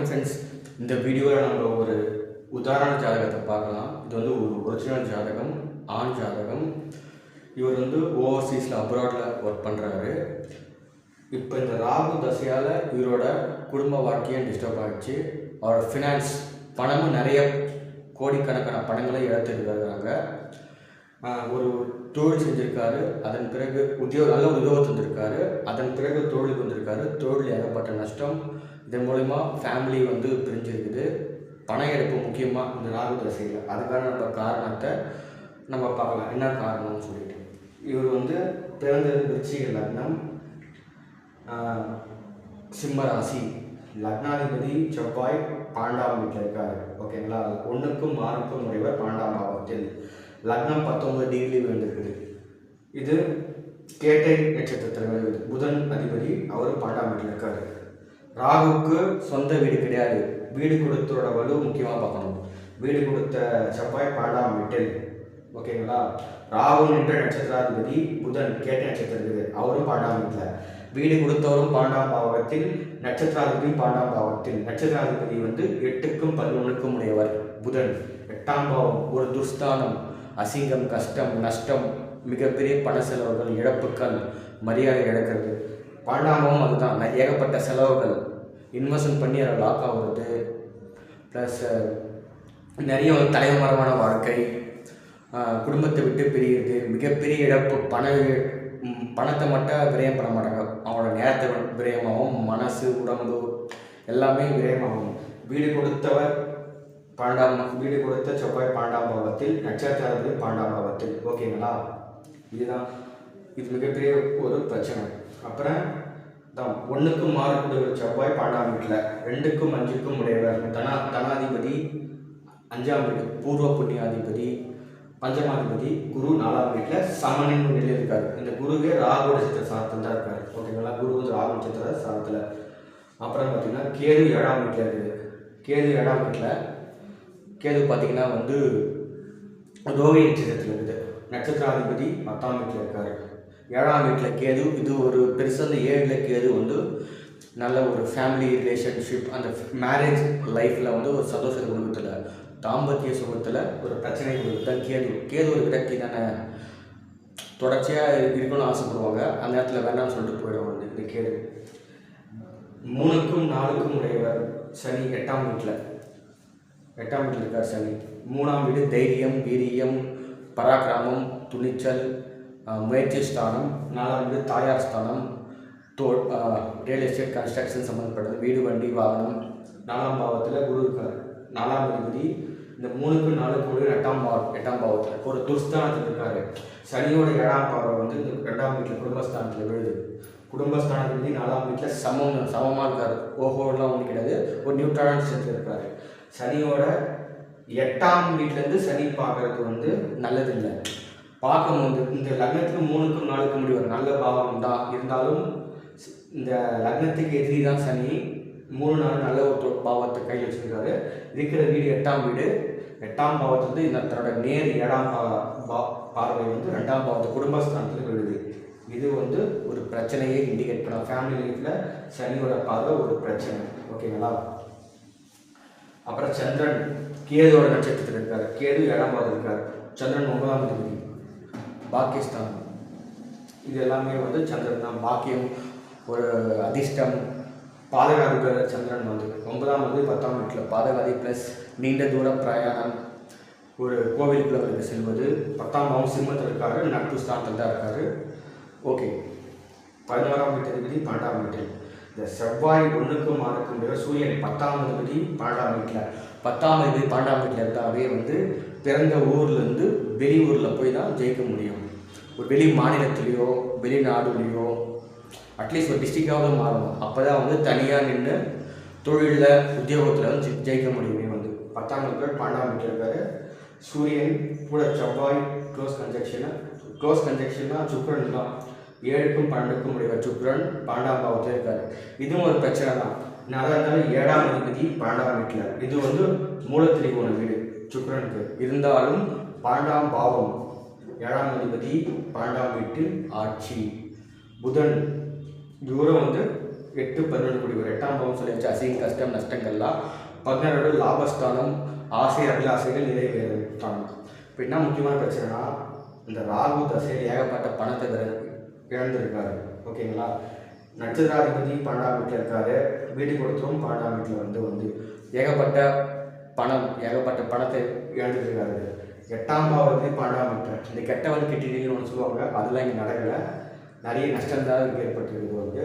Friends, இந்த வீடியோவில் நம்ம ஒரு உதாரண ஜாதகத்தை பார்க்கலாம். இது வந்து ஒரு ஒரிஜினல் ஜாதகம், ஆண் ஜாதகம். இவர் வந்து ஓவர்சீஸில் அப்ராடில் ஒர்க் பண்ணுறாரு. இப்போ இந்த ராகு தசையால் இவரோட குடும்ப வாழ்க்கையும் டிஸ்டர்ப் ஆகிடுச்சு. அவரோட ஃபினான்ஸ் பணமும் நிறைய கோடிக்கணக்கான பணங்களை இழந்துருக்காங்க. ஒரு தொழில் செஞ்சுருக்காரு, அதன் பிறகு நல்ல உத்தியோகம் தந்திருக்காரு, அதன் பிறகு தொழிலுக்கு வந்திருக்காரு. தொழில் ஏகப்பட்ட நஷ்டம். இதன் மூலிமா ஃபேமிலி வந்து பிரிஞ்சிருக்குது. பண இழப்பு முக்கியமாக இந்த ராகு தசையில். அதுக்கான நம்ம காரணத்தை நம்ம பார்க்கலாம், என்ன காரணம்னு சொல்லிட்டு. இவர் வந்து பிறந்தது விருச்சிக லக்னம், சிம்ம ராசி, லக்னாதிபதி செவ்வாய் 12ஆம் வீட்டில் இருக்காரு. ஓகேங்களா? 1க்கும் 6க்கும் உடையவர் 12ஆம் பாவத்தில். லக்னம் 19 டிகிரி விழுந்திருக்குது. இது கேட்டை நட்சத்திரத்தில் விழுது. புதன் அதிபதி, அவர் 12ஆம் வீட்டில் இருக்காரு. ராகுவுக்கு சொந்த வீடு கிடையாது. வீடு கொடுத்தோட வலு முக்கியமாக பார்க்கணும். வீடு கொடுத்த செவ்வாய் 12ஆம் வீட்டில். ஓகேங்களா? ராகு என்ற நட்சத்திராதிபதி புதன் கேட்ட நட்சத்திரம் இருக்குது, அவரும் 12ஆம் வீட்டில். வீடு கொடுத்தவரும் 12ஆம் பாவத்தில், நட்சத்திராதிபதி 12ஆம் பாவத்தில். நட்சத்திராதிபதி வந்து 8க்கும் 11க்கும் உடையவர் புதன். 8ஆம் பாவம் ஒரு துர்ஸ்தானம், அசிங்கம், கஷ்டம், நஷ்டம், மிகப்பெரிய பண செலவுகள், இழப்புக்கள், மரியாதை இழக்கிறது. 12ஆம் பாவம் அதுதான், ஏகப்பட்ட செலவுகள், இன்வெஸ்ட்மெண்ட் பண்ணி அதை லாக் ஆகுறது, ப்ளஸ் நிறைய தலைமறைவான வாழ்க்கை, குடும்பத்தை விட்டு பிரிகிறது, மிகப்பெரிய இழப்பு. பணத்தை மட்டும் விரயம் பண்ண மாட்டாங்க, அவங்களோட நேரத்தை விரயமாகும், மனசு, உடம்பு எல்லாமே விரயமாகும். வீடு கொடுத்தவர் வீடு கொடுத்த செவ்வாய் 12ஆம் பாவத்தில், நட்சத்திராதிபதி 12ஆம் பாவத்தில். ஓகேங்களா? இதுதான் இது மிகப்பெரிய ஒரு பிரச்சனை. அப்புறம் தான் 1க்கும் 6க்கும் செவ்வாய் 12ஆம் வீட்டில், 2க்கும் 5க்கும் உடையவர் தனாதிபதி 5ஆம் வீடு, பூர்வ புண்ணியாதிபதி, பஞ்சமாதிபதி குரு 4ஆம் வீட்டில் சமனின் நிலையில் இருக்கார். இந்த குருவே ராகு நட்சத்திர சாரத்தில் தான் இருக்கார். ஓகேங்களா? குரு வந்து ராகு நட்சத்திர சாரத்தில். அப்புறம் பார்த்தீங்கன்னா கேது 7ஆம் வீட்டில் இருக்குது. கேது 7ஆம் வீட்டில், கேது பார்த்தீங்கன்னா வந்து ரோஹி நட்சத்திரத்தில் இருக்குது. நட்சத்திராதிபதி 10ஆம் வீட்டில் இருக்கார். 7ஆம் வீட்டில் கேது. இது ஒரு பெருசாக அந்த 7ல் கேது வந்து நல்ல ஒரு ஃபேமிலி ரிலேஷன்ஷிப், அந்த மேரேஜ் லைஃப்பில் வந்து ஒரு சந்தோஷத்தை கொடுக்கறதில்ல, தாம்பத்திய சுகத்தில் ஒரு பிரச்சனை கொடுக்குறது கேது. கேது ஒரு விடக்கி தானே, தொடர்ச்சியாக இருக்கணும்னு ஆசைப்படுவாங்க, அந்த நேரத்தில் வேண்டாம்னு சொல்லிட்டு போயிடுவாங்க. இந்த கேது 3க்கும் 4க்கும் உடையவர் சனி 8ஆம் வீட்டில். 8ஆம் வீட்டில் இருக்கார் சனி. 3ஆம் வீடு தைரியம், வீரியம், பராக்கிரமம், துணிச்சல், முயற்சி ஸ்தானம். 4ஆம் வீடு தாயார் ஸ்தானம், ரியல் எஸ்டேட், கன்ஸ்ட்ரக்ஷன் சம்மந்தப்பட்டது, வீடு, வண்டி, வாகனம். 4ஆம் பாவத்தில் குரு இருக்கார். 4ஆம் அதிபதி இந்த 3க்கும் 4க்கும் 8ஆம் பாவத்தில் ஒரு துர்ஸ்தானத்தில் இருக்காரு. சனியோட 7ஆம் பாவம் வந்து இந்த 2ஆம் வீட்டில் குடும்பஸ்தானத்தில் விழுது. குடும்பஸ்தானத்தில் 4ஆம் வீட்டில் சமமாக இருக்காரு. ஓஹோலாம் ஒன்றும் கிடையாது, ஒரு நியூட்ரலான விஷயத்தில் இருக்காரு. சனியோட 8ஆம் வீட்டிலேருந்து சனி பார்க்கறது வந்து நல்லதில்லை. பார்க்கும்போது இந்த லக்னத்துக்கு 3க்கும் 4க்கும் முடிவார் நல்ல பாவம் தான் இருந்தாலும், இந்த லக்னத்துக்கு எதிரி தான் சனி. 3 4 நல்ல ஒரு பாவத்தை கையில் வச்சுருக்காரு. இருக்கிற வீடு 8ஆம் வீடு. 8ஆம் பாவத்துலேருந்து இந்த தன்னோட நேர் 7ஆம் பார்வை வந்து 2ஆம் பாவத்து குடும்பஸ்தானத்தில் விழுது. இது வந்து ஒரு பிரச்சனையை இண்டிகேட் பண்ண, ஃபேமிலி லைஃப்பில் சனியோட பார்வை ஒரு பிரச்சனை. ஓகேங்களா? அப்புறம் சந்திரன் கேதுவோட நட்சத்திரத்தில் இருக்கார். கேது 7ஆம் பாவத்தில் இருக்கார். சந்திரன் 9ஆம் அதிபதி, பாக்கியஸ்தான். இது எல்லாமே வந்து சந்திரன் தான். பாக்கியம், ஒரு அதிர்ஷ்டம், பாதகாதிபதி சந்திரன் வந்து 9ஆம் வந்து 10ஆம் வீட்டில் பாதகாதி ப்ளஸ் நீண்ட தூர பிரயாணம், ஒரு கோவிலுக்குள்ளவர்களுக்கு செல்வது. 10ஆம் பாவம் சிம்மத்தில் இருக்காரு, நட்பு ஸ்தானத்தில் தான் இருக்காரு. ஓகே. 11ஆம் வீட்டு அதிபதி 12ஆம் வீட்டில். இந்த செவ்வாய் 1க்கும் 6க்கும் சூரியன் 10ஆம் அதிபதி 12ஆம் வீட்டில். 10ஆம் அதிபதி 12ஆம் வீட்டில் இருந்தாவே வந்து பிறந்த ஊர்லேருந்து வெளியூரில் போய் தான் ஜெயிக்க முடியும். ஒரு வெளி மாநிலத்துலேயோ வெளிநாடுலேயோ அட்லீஸ்ட் ஒரு டிஸ்ட்ரிக்டாவது மாறணும். அப்போ தான் வந்து தனியாக நின்று தொழிலில் உத்தியோகத்தில் வந்து ஜெயிக்க முடியுமே. வந்து 10ஆம் வீட்டில் 12ஆம் வீட்டில் இருக்காரு. சூரியன் கூட செவ்வாய் க்ளோஸ் கன்ஜெக்ஷன்னா சுக்கிரன் தான். 7க்கும் 12க்கும் உடையவர் சுக்கிரன் 12ஆம் பாவத்தில் இருக்கார். இதுவும் ஒரு பிரச்சனை தான். நல்லா இருந்தாலும் 7ஆம் அதிபதி 12ஆம் வீட்டில். இது வந்து மூலத்திரிகோண வீடு சுக்கிரனுக்கு. இருந்தாலும் 12ஆம் பாவம் 7ஆம் அதிபதி 12ஆம் வீட்டில் ஆட்சி. புதன் தூரம் வந்து 8 11 கூடி வரும். 8ஆம் பாவம் சொல்லியாச்சு, அசிங்க கஷ்டம் நஷ்டங்கள்லாம். 11 லாபஸ்தானம், ஆசை அபிலாசைகள் நிறைவேறும். இப்போ என்ன முக்கியமான பிரச்சனைனா, இந்த ராகு தசையில் ஏகப்பட்ட பணத்தை இழந்திருக்காரு. ஓகேங்களா? நட்சத்திராதிபதி 12ஆம் வீட்டில் இருக்காரு, வீடு கொடுத்துரும் 12ஆம் வீட்டில் வந்து ஏகப்பட்ட பணத்தை இழந்துருக்காரு. 8ஆம் பாவத்துக்கு 12ஆம் வீட்டில் இந்த கெட்டவன் கெட்டினீங்கன்னு ஒன்று சொல்லுவாங்க, அதெல்லாம் இங்கே நடக்கலை. நிறைய நஷ்டம் தான் ஏற்பட்டுருக்குது வந்து.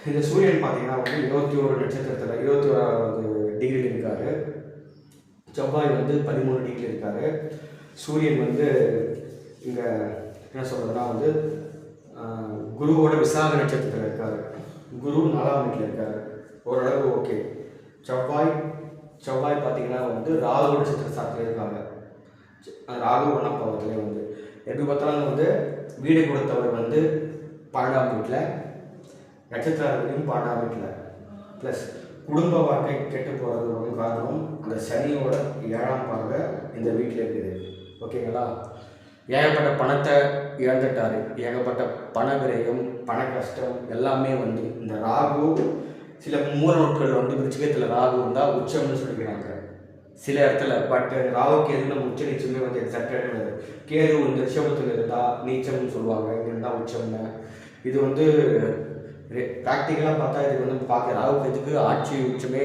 இந்த சூரியன் பார்த்தீங்கன்னா வந்து 21 நட்சத்திரத்தில் 21வது டிகிரியில் இருக்கார். செவ்வாய் வந்து 13 டிகிரியில் இருக்கார். சூரியன் வந்து இங்கே என்ன சொல்கிறதுனா வந்து குருவோட விசாக நட்சத்திரத்தில் இருக்கார். குரு 4ஆம் வீட்டில் இருக்கார். ஓரளவு ஓகே. செவ்வாய் பார்த்தீங்கன்னா வந்து ராகு நட்சத்திர சாத்தியில் இருக்காங்க. ராகு 1ஆம் பாவத்திலே வந்து எப்படி பார்த்தாலும் வந்து வீடு கொடுத்தவர் வந்து 12ஆம் வீட்டில், நட்சத்திராதிபதியும் 12ஆம் வீட்டில், ப்ளஸ் குடும்ப வாழ்க்கை கெட்டு போகிறது ஒரு காரணம் அந்த சனியோட 7ஆம் பார்வை இந்த வீட்டில் இருக்குது. ஓகேங்களா? ஏகப்பட்ட பணத்தை இழந்துட்டார். ஏகப்பட்ட பண விரயம், பண கஷ்டம் எல்லாமே வந்து இந்த ராகு. சில மூல நூட்கள் வந்து விருச்சிகத்தில் ராகு இருந்தால் உச்சம்னு சொல்லிக்கிறாங்க சில இடத்துல. பட் ராகு கேது நம்ம உச்ச நீச்சமே வந்து எக்ஸாக்டாக கேது இந்த ரிஷபத்தில் இருந்தால் நீச்சம்னு சொல்லுவாங்க, இது இருந்தால் உச்சம்னு. இது வந்து ப்ராக்டிக்கலாக பார்த்தா இது வந்து பார்க்க ராகு கேதுக்கு ஆட்சி உச்சமே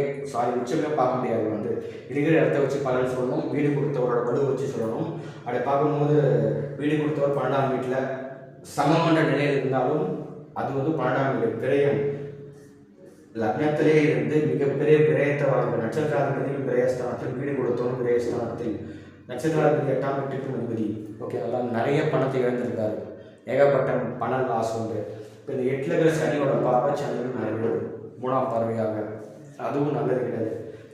பார்க்க முடியாது. வந்து இருக்கிற இடத்த வச்சு பலன் சொல்லணும், வீடு கொடுத்தவரோட வலு வச்சு சொல்லணும். அதை பார்க்கும்போது வீடு கொடுத்தவர் 12ஆம் வீட்டில் சமமன்ற நிலையில் இருந்தாலும் அது வந்து 12ஆம் வீடு விரயம். லக்னத்திலே இருந்து மிகப்பெரிய விரயத்தை வாழ்ந்த நட்சத்திராதிபதியும் விரயஸ்தானத்தில், வீடு கொடுத்தவரும் விரயஸ்தானத்தில், நட்சத்திராதிபதி 8ஆம் வீட்டுக்கும் அதிபதி. ஓகே, அதெல்லாம் நிறைய பணத்தை இழந்திருக்காரு. ஏகப்பட்ட பண லாஸ் வந்து. இப்போ இந்த 8ல் இருக்கிற சனியோட பார்வை சந்திரன் நிறைய 3ஆம் பார்வையாக, அதுவும் நல்லது கிடையாது.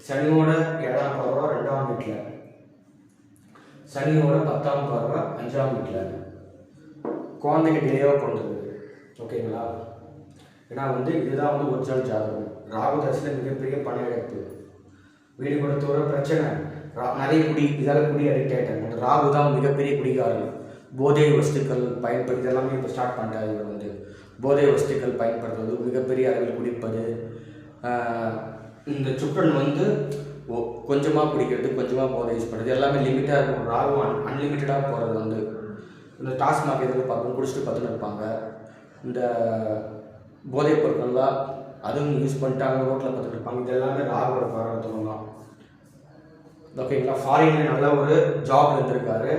சனியோட 7ஆம் பார்வை 2ஆம் வீட்டில், சனியோட 10ஆம் பார்வை 5ஆம் வீட்டில். குழந்தைங்க டிலேவாக கொண்டுருது. ஓகேங்களா? ஏன்னா வந்து இதுதான் வந்து ஒரிஜினல் ஜாதகம். ராகு தசையில் மிகப்பெரிய பண இழப்பு, வீடு கொடுத்தவர பிரச்சனை, நிறைய இதால் குடி அடிக்ட் ஆகிட்டாங்க. ராகு தான் மிகப்பெரிய குடிகாரன். போதை வஸ்துக்கள் பயன்படுத்தி எல்லாமே இப்போ ஸ்டார்ட் பண்ணிட்டாரு. இவர் வந்து போதை வஸ்துக்கள் பயன்படுத்துவது, மிகப்பெரிய அளவில் குடிப்பது, இந்த சுக்கரன் வந்து கொஞ்சமாக குடிக்கிறது, கொஞ்சமாக போதை யூஸ் பண்ணுறது, எல்லாமே லிமிட்டாக இருக்கும். ராகு அன்லிமிட்டடாக போகிறது வந்து இந்த டாஸ்மாக் எதுவும் பார்க்கணும், குடிச்சிட்டு பார்த்துன்னு இருப்பாங்க. இந்த போதைப் பொருட்கள்லாம் அதுவும் யூஸ் பண்ணிட்டாங்க, ரோட்டில் பார்த்துட்டு இருப்பாங்க. இது எல்லாமே ராகுவோட பாரம்பரியம் தான். ஓகேங்களா? ஃபாரினில் நல்ல ஒரு ஜாப் இருந்திருக்காரு.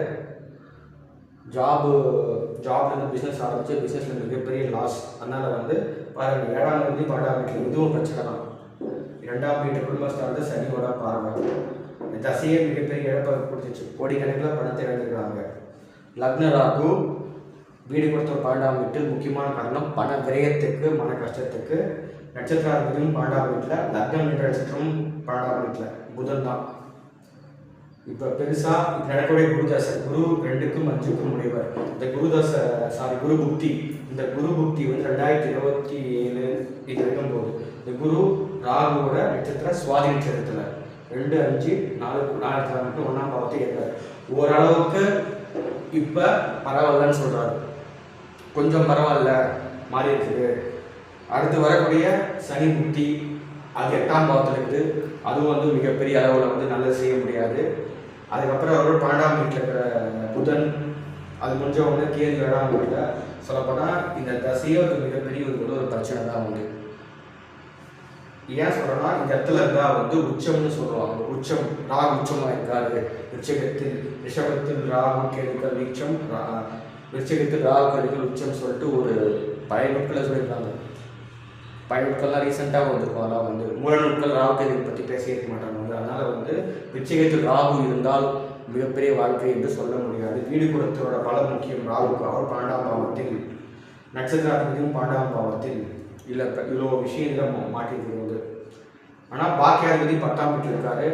ஜாப்லேருந்து பிஸ்னஸ் ஆரம்பித்து பிஸ்னஸில் மிகப்பெரிய லாஸ். அதனால் வந்து பாருங்கள், 7ஆம் வீடு 12ஆம் வீட்டில் இதுவும் பிரச்சனை தான். 2ஆம் வீட்டு குடும்பஸ்தானத்தை சனியோட பார்வை தசையே மிகப்பெரிய இழப்பை கொடுத்துச்சு. கோடிக்கணக்கில் பணத்தை இழந்துருக்காங்க. லக்ன ராகு வீடு கொடுத்த 12ஆம் வீட்டில் முக்கியமான காரணம் பண விரயத்துக்கு, மன கஷ்டத்துக்கு. நட்சத்திராதிபதியும் 12ஆம் வீட்டில், லக்னம் என்ற நட்சத்திரமும் 12ஆம் வீட்டில், புதன் தான். இப்போ பெருசாக இப்போ நடக்கக்கூடிய குருதசை, குரு 2க்கும் 5க்கும் முடிவர். இந்த குரு புக்தி, இந்த குரு புக்தி வந்து 2027 இது இருக்கும்போது இந்த குரு ராகுவோட நட்சத்திர சுவாதி நட்சத்திரத்தில் 2, 5, 4 மட்டும் 1ஆம் பாவத்தை ஏற்றார். ஓரளவுக்கு இப்போ பரவாயில்லன்னு சொல்கிறாரு. கொஞ்சம் பரவாயில்ல, மாறி இருக்குது. அடுத்து வரக்கூடிய சனி புக்தி அது 8ஆம் பாவத்தில் இருக்குது. அதுவும் வந்து மிகப்பெரிய அளவில் வந்து நல்லது செய்ய முடியாது. அதுக்கப்புறம் அவரோட 12ஆம் வீட்டில் இருக்கிற புதன், அது முடிஞ்ச உடனே கேது 7ஆம் வீட்டில். சொல்லப்போனால் இந்த தசையோ அது மிகப்பெரிய ஒரு பிரச்சனை தான் வந்து. ஏன் சொல்கிறேன்னா, இந்த இடத்துல இருந்தால் வந்து உச்சம்னு சொல்லுவாங்க. உச்சம், ராகு உச்சமாக இருக்காரு. ரிஷபத்தில் ராகு கேதுக்கள் உச்சம், விருச்சிகத்தில் ராகு கேதுக்கள் உச்சம் சொல்லிட்டு ஒரு பழைய நூட்களை சொல்லியிருக்காங்க. பழைய நூட்கள்லாம் ரீசெண்டாக வந்திருக்கும். அதெல்லாம் வந்து மூல நூட்கள் ராகு கேதுவை பற்றி பேசியிருக்க மாட்டாங்க வந்து. அதனால் வந்து விருச்சிகத்தில் ராகு இருந்தால் மிகப்பெரிய வாழ்க்கை என்று சொல்ல முடியாது. வீடு கொடுத்தவரோட பலம் முக்கியம். ராகுக்கு அவர் 12ஆம் பாவத்தில், நட்சத்திராதிபதியும் 12ஆம் பாவத்தில். இல்லை இவ்வளோ விஷயங்கள் மாட்டிருக்கு வந்து. ஆனால் பாக்கியாதிபதி 10ஆம் வீட்டில் இருக்காரு.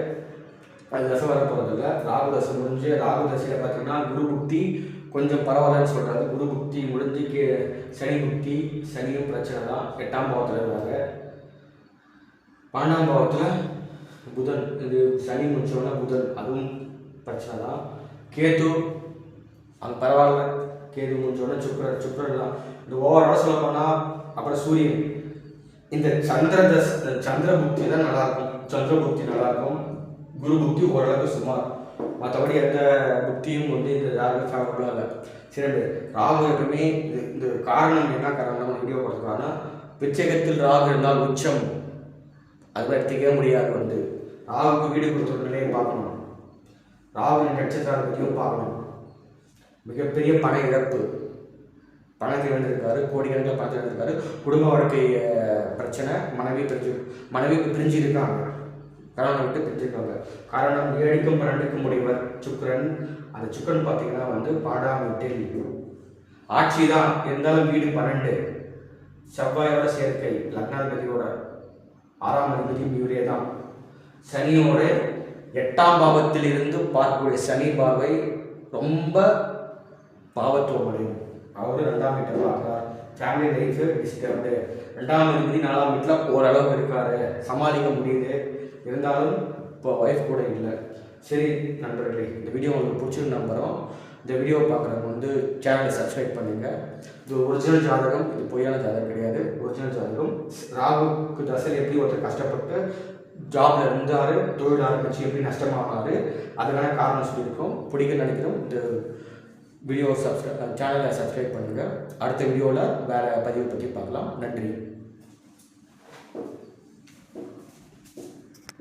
அது தசை வர போகிறதில்ல. ராகு தசை முடிஞ்சு, ராகு தசையில் பார்த்தீங்கன்னா குரு புக்தி கொஞ்சம் பரவாயில்லன்னு சொல்கிறாரு. குரு புக்தி முடிஞ்சு சனி புக்தி, சனியும் பிரச்சனை தான். 8ஆம் பாவத்தில் இருக்காங்க. 12ஆம் பாவத்தில் புதன், இது சனி முடிச்சோன்னா புதன், அதுவும் பிரச்சனை தான். கேது அது பரவாயில்ல. கேது முடிஞ்சோடனே சுக்கரன் தான். இந்த ஓவரால் சொல்ல போனால் அப்புறம் சூரியன் இந்த சந்திர புக்தி தான் நல்லாயிருக்கும். சந்திர புக்தி நல்லாயிருக்கும். குரு புக்தி ஓரளவுக்கு சுமார். மற்றபடி எந்த புக்தியும் வந்து இந்த யாருக்கும் ஃபேவரபுளாக இல்லை. சரி, ராகு எப்பவுமே இந்த காரணம் என்ன காரணம் வீடியோ கொடுத்துருக்காங்கன்னா, விச்சகத்தில் ராகு இருந்தால் உச்சம் அது எடுத்துக்கவே முடியாது. வந்து ராகுக்கு வீடு கொடுத்துருக்க நிலையை பார்க்கணும். ராகுவின் நட்சத்திரத்தை பற்றியும் பார்க்கணும். மிகப்பெரிய பண இழப்பு, பணத்தை இழந்திருக்காரு, கோடிக்கணக்கில் பணத்தை இழந்திருக்காரு. குடும்ப வாழ்க்கை பிரச்சனை, மனைவி பிரிஞ்சிருக்காங்க, கணவனை விட்டு பிரிஞ்சிருக்காங்க. காரணம் 7க்கும் 12க்கும் முடிவர் சுக்கிரன். அந்த சுக்கிரன் பார்த்தீங்கன்னா வந்து 12ஆம் வீட்டில் ஆட்சி தான் இருந்தாலும் வீடு 12, செவ்வாயோட சேர்க்கை, லக்னாதிபதியோட 6ஆம் அதிபதியும் இவரே தான். சனியோட 8ஆம் பாவத்தில் இருந்து பார்க்கக்கூடிய சனி பார்வை ரொம்ப பாவத்துவம் அடையும். அவரு 2ஆம் வீட்டில் பார்க்குறார். Family life disturbed. 2ஆம் அதிபதி 4ஆம் வீட்டில் ஓரளவு இருக்காரு, சமாளிக்க முடியுது. இருந்தாலும் இப்போ ஒய்ஃப் கூட இல்லை. சரி நண்பர்களே, இந்த வீடியோ உங்களுக்கு பிடிச்சிருந்து நம்புகிறோம். இந்த வீடியோவை பார்க்குறவங்க வந்து சேனலை சப்ஸ்கிரைப் பண்ணுங்கள். இது ஒரிஜினல் ஜாதகம், இது பொய்யான ஜாதகம் கிடையாது, ஒரிஜினல் ஜாதகம். ராகுக்கு தசையில் எப்படி ஒருத்தர் கஷ்டப்பட்டு ஜாப்ல இருந்தார், தொழில் ஆரம்பிச்சு எப்படி நஷ்டமானார், அதுக்கான காரணம் சொல்லியிருக்கோம். பிடிக்க நினைக்கிறோம். இந்த வீடியோ சேனலை சப்ஸ்கிரைப் பண்ணுங்கள். அடுத்த வீடியோவில் வேறு பதிவை பற்றி பார்க்கலாம். நன்றி.